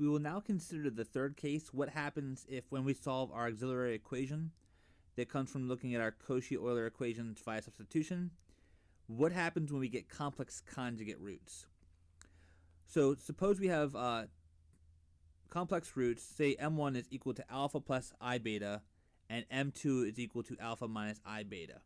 We will now consider the third case, what happens if when we solve our auxiliary equation that comes from looking at our Cauchy-Euler equations via substitution. What happens when we get complex conjugate roots? So suppose we have complex roots, say m1 is equal to alpha plus I beta, and m2 is equal to alpha minus I beta.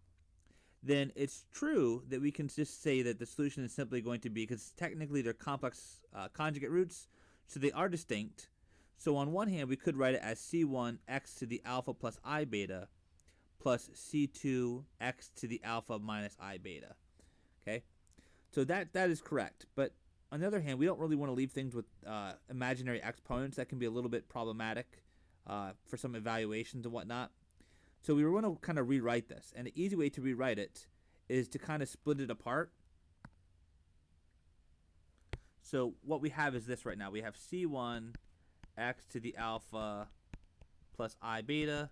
Then it's true that we can just say that the solution is simply going to be, because technically they're complex conjugate roots, so they are distinct. So on one hand, we could write it as c1 x to the alpha plus I beta plus c2 x to the alpha minus I beta. Okay, so that is correct. But on the other hand, we don't really want to leave things with imaginary exponents. That can be a little bit problematic for some evaluations and whatnot. So we want to kind of rewrite this. And the easy way to rewrite it is to kind of split it apart. So what we have is this right now. We have c1 x to the alpha plus I beta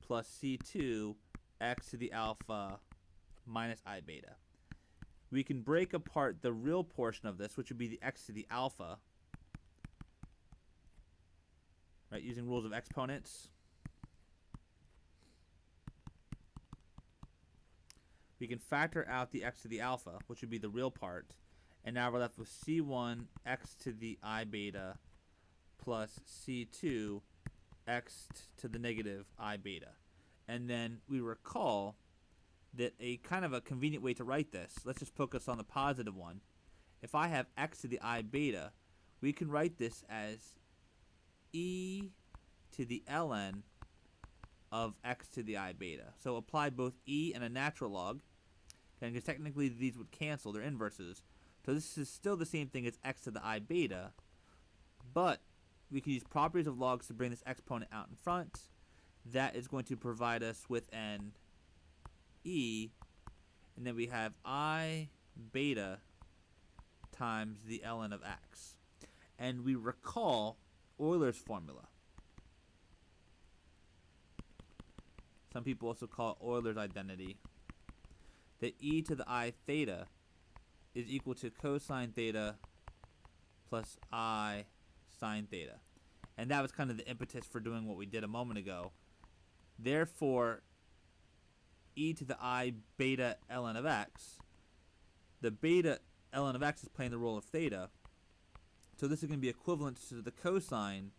plus c2 x to the alpha minus I beta. We can break apart the real portion of this, which would be the x to the alpha, right, using rules of exponents. We can factor out the x to the alpha, which would be the real part, and now we're left with c1 x to the I beta plus c2 x to the negative I beta. And then we recall that a kind of a convenient way to write this, let's just focus on the positive one. If I have x to the I beta, we can write this as e to the ln of x to the I beta. So apply both e and a natural log, because technically these would cancel, they're inverses. So this is still the same thing as x to the I beta, but we can use properties of logs to bring this exponent out in front. That is going to provide us with an e, and then we have I beta times the ln of x. And we recall Euler's formula. Some people also call it Euler's identity. That e to the I theta is equal to cosine theta plus I sine theta. And that was kind of the impetus for doing what we did a moment ago. Therefore, e to the I beta ln of x, the beta ln of x is playing the role of theta. So this is going to be equivalent to the cosine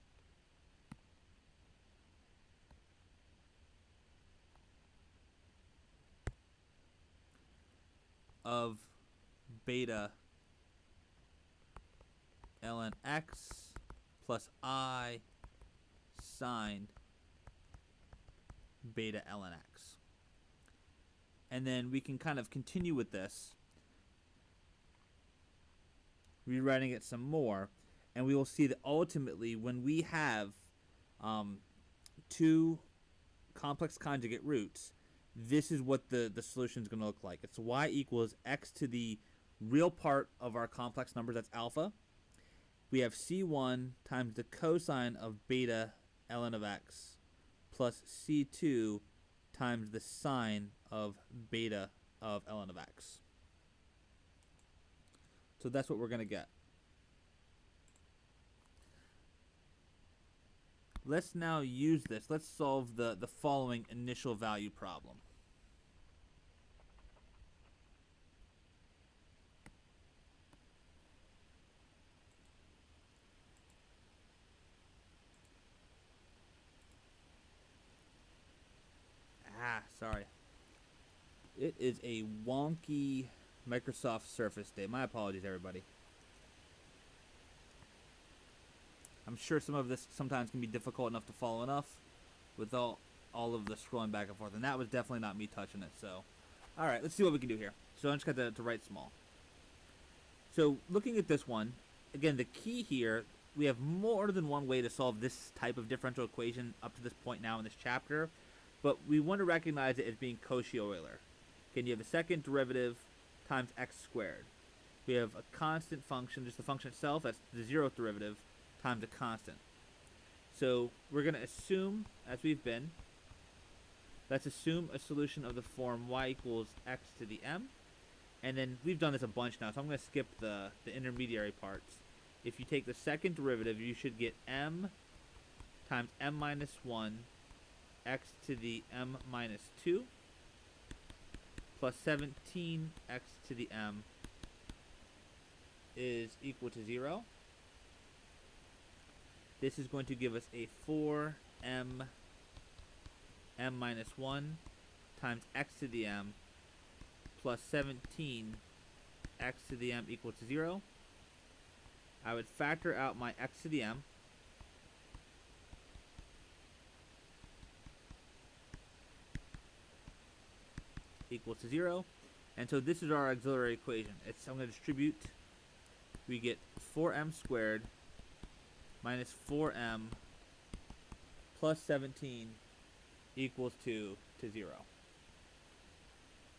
of beta ln x plus I sine beta ln x. And then we can kind of continue with this, rewriting it some more, and we will see that ultimately when we have two complex conjugate roots, this is what the solution is going to look like. It's y equals x to the real part of our complex numbers, that's alpha. We have c1 times the cosine of beta ln of x plus c2 times the sine of beta of ln of x. So that's what we're going to get. Let's now use this. Let's solve the following initial value problem. Sorry. It is a wonky Microsoft Surface day. My apologies, everybody. I'm sure some of this sometimes can be difficult enough to follow enough with all of the scrolling back and forth. And that was definitely not me touching it. So, all right, let's see what we can do here. So I'm just going to write small. So looking at this one, again, the key here, we have more than one way to solve this type of differential equation up to this point now in this chapter. But we want to recognize it as being Cauchy-Euler. Again, you have the second derivative times x squared. We have a constant function, just the function itself, that's the zeroth derivative, times a constant. So we're going to assume, as we've been, let's assume a solution of the form y equals x to the m. And then we've done this a bunch now, so I'm going to skip the intermediary parts. if you take the second derivative, you should get m times m minus 1 x to the m minus 2 plus 17 x to the m is equal to 0. This is going to give us a 4m m minus 1 times x to the m plus 17 x to the m equal to 0. I would factor out my x to the m. Equal to 0. And so this is our auxiliary equation. I'm going to distribute. We get 4m squared minus 4m plus 17 equals to 0.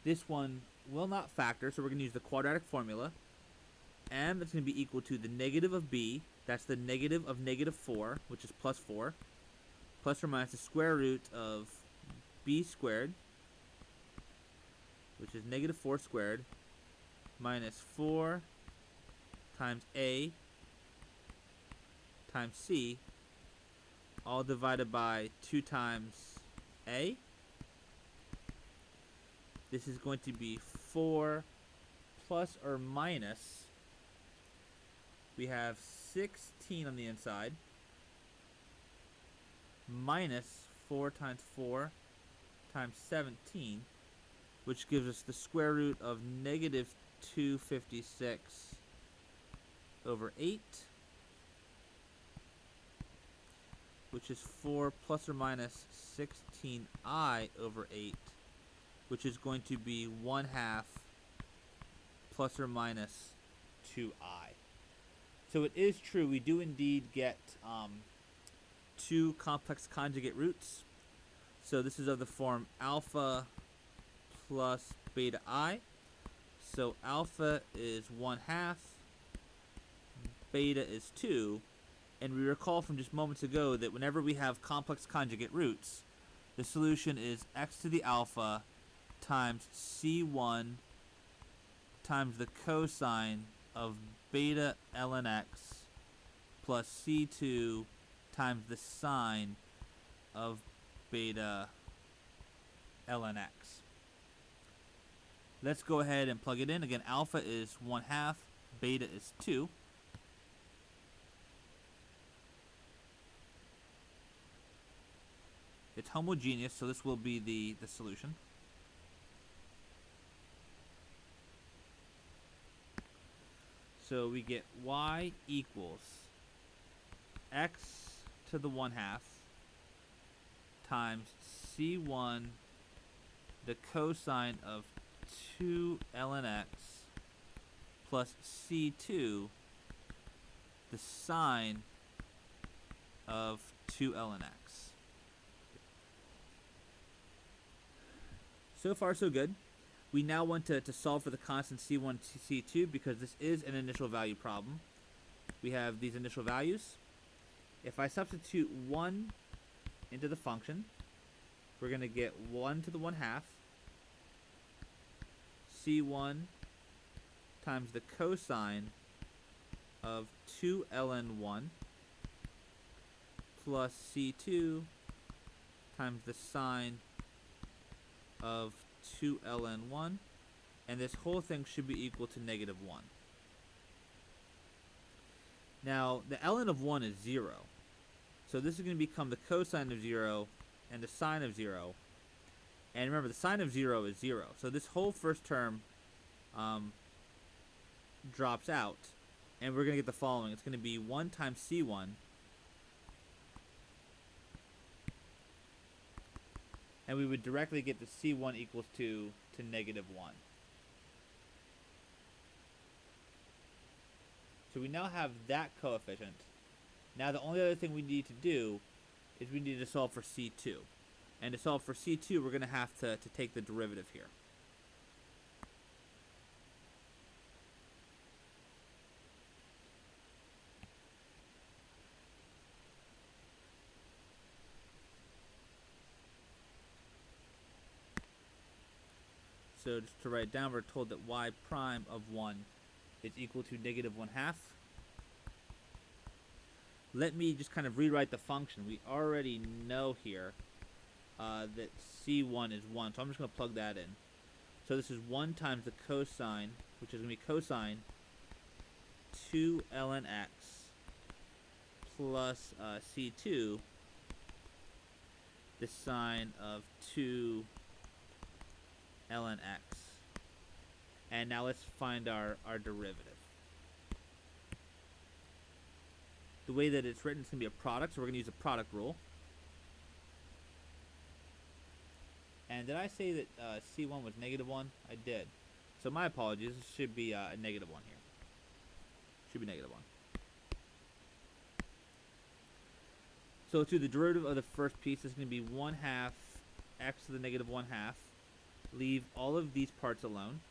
This one will not factor, so we're going to use the quadratic formula. M is going to be equal to the negative of b, that's the negative of negative 4, which is plus 4, plus or minus the square root of b squared, which is negative 4 squared, minus 4 times a times c, all divided by 2 times a. This is going to be 4 plus or minus, we have 16 on the inside, minus 4 times 4 times 17, which gives us the square root of negative 256 over 8, which is 4 plus or minus 16i over 8, which is going to be 1/2 plus or minus 2i. So it is true, we do indeed get 2 complex conjugate roots. So this is of the form alpha plus beta I. So alpha is 1/2, beta is 2, and we recall from just moments ago that whenever we have complex conjugate roots, the solution is x to the alpha times c1 times the cosine of beta ln x plus c2 times the sine of beta ln x. Let's go ahead and plug it in. Again, alpha is 1/2, beta is 2. It's homogeneous, so this will be the solution. So we get y equals x to the 1/2 times c1 the cosine of 2 ln x plus c2 the sine of 2 ln x. So far so good. We now want to solve for the constant c1, c2 because this is an initial value problem. We have these initial values. If I substitute 1 into the function, we're going to get 1 to the 1/2 c1 times the cosine of 2 ln 1 plus c2 times the sine of 2 ln 1, and this whole thing should be equal to negative 1. Now, the ln of 1 is 0, so this is going to become the cosine of 0 and the sine of 0. And remember, the sine of 0 is 0, so this whole first term drops out, and we're going to get the following. It's going to be 1 times c1 and we would directly get the c1 equals to negative 1. So we now have that coefficient. Now the only other thing we need to do is we need to solve for c2. And to solve for c2, we're going to have to take the derivative here. So just to write down, we're told that y prime of 1 is equal to negative 1/2 let me just kind of rewrite the function. We already know here that C1 is 1, so I'm just going to plug that in. So this is 1 times the cosine, which is going to be cosine 2 ln x plus C2, the sine of 2 ln x. And now let's find our derivative. The way that it's written, it's going to be a product, so we're going to use the product rule. And did I say that C1 was -1? I did. So my apologies. This should be a -1 here. Should be -1. So to the derivative of the first piece is going to be 1/2 x to the -1/2. Leave all of these parts alone.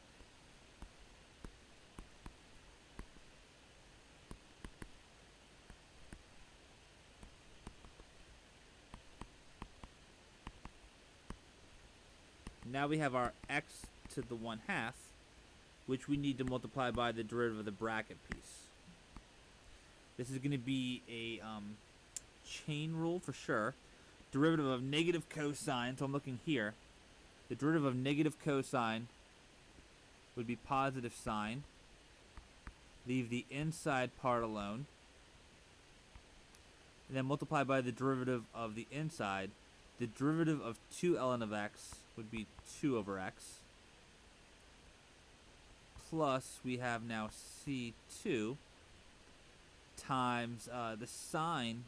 Now we have our x to the 1/2, which we need to multiply by the derivative of the bracket piece. This is going to be a chain rule for sure. Derivative of negative cosine, so I'm looking here. The derivative of negative cosine would be positive sine. Leave the inside part alone. And then multiply by the derivative of the inside. The derivative of 2 ln of x would be 2 over x. Plus, we have now C2 times the sine.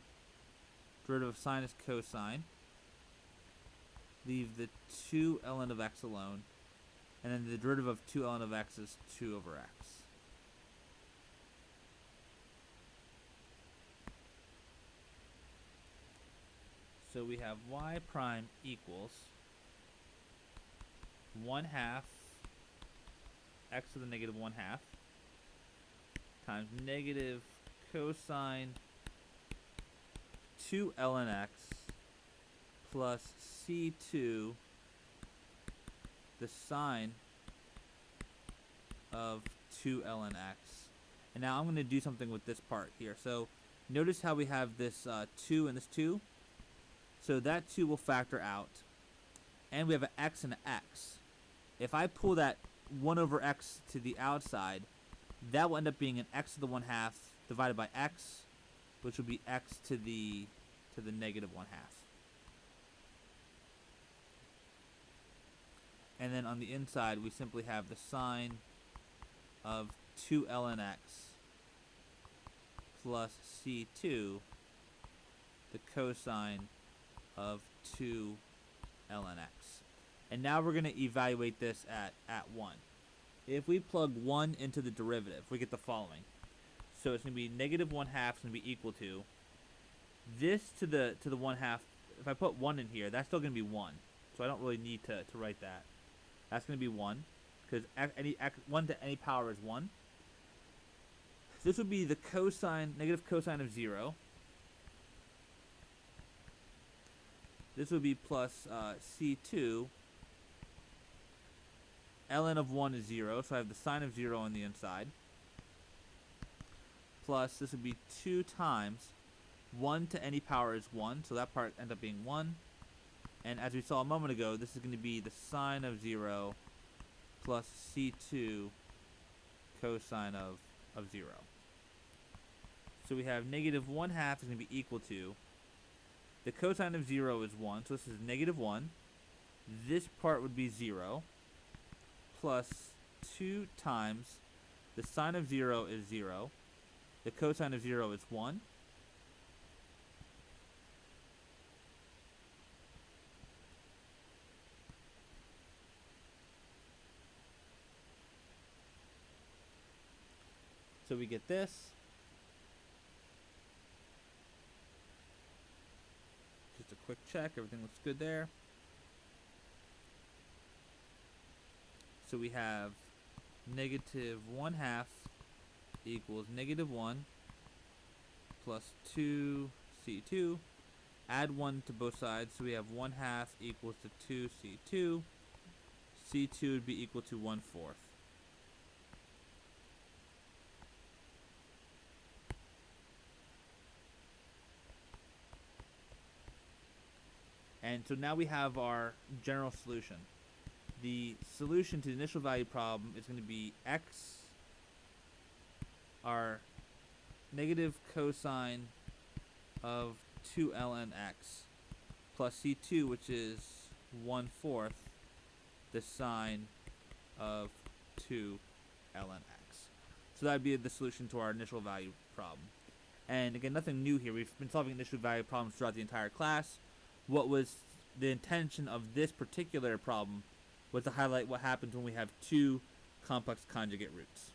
Derivative of sine is cosine. Leave the 2 ln of x alone. And then the derivative of 2 ln of x is 2 over x. So we have y prime equals 1/2 x to the -1/2 times negative cosine 2 ln x plus C2, the sine of 2 ln x. And now I'm going to do something with this part here. So notice how we have this 2 and this 2. So that 2 will factor out. And we have an x and an x. If I pull that 1 over x to the outside, that will end up being an x to the 1/2 divided by x, which will be x to the -1/2. And then on the inside, we simply have the sine of 2 ln x plus C2, the cosine of 2 ln x. And now we're going to evaluate this at 1. If we plug 1 into the derivative, we get the following. So it's going to be -1/2 is going to be equal to this to the 1/2. If I put 1 in here, that's still going to be 1. So I don't really need to write that. That's going to be 1 because 1 to any power is 1. This would be the cosine, negative cosine of 0. This would be plus C2. Ln of 1 is 0, so I have the sine of 0 on the inside. Plus, this would be 2 times 1 to any power is 1, so that part ends up being 1. And as we saw a moment ago, this is going to be the sine of 0 plus C2 cosine of 0. So we have -1/2 is going to be equal to, the cosine of 0 is 1, so this is -1. This part would be 0, plus 2 times, the sine of 0 is 0, the cosine of 0 is 1, so we get this. Just a quick check, everything looks good there. So we have -1/2 equals -1 plus 2 C2. Add 1 to both sides, so we have 1/2 equals to 2 C2. C2 would be equal to 1/4. And so now we have our general solution. The solution to the initial value problem is going to be x, our negative cosine of 2 ln x, plus c2, which is 1/4 the sine of 2 ln x. So that would be the solution to our initial value problem. And again, nothing new here. We've been solving initial value problems throughout the entire class. What was the intention of this particular problem was to highlight what happens when we have two complex conjugate roots.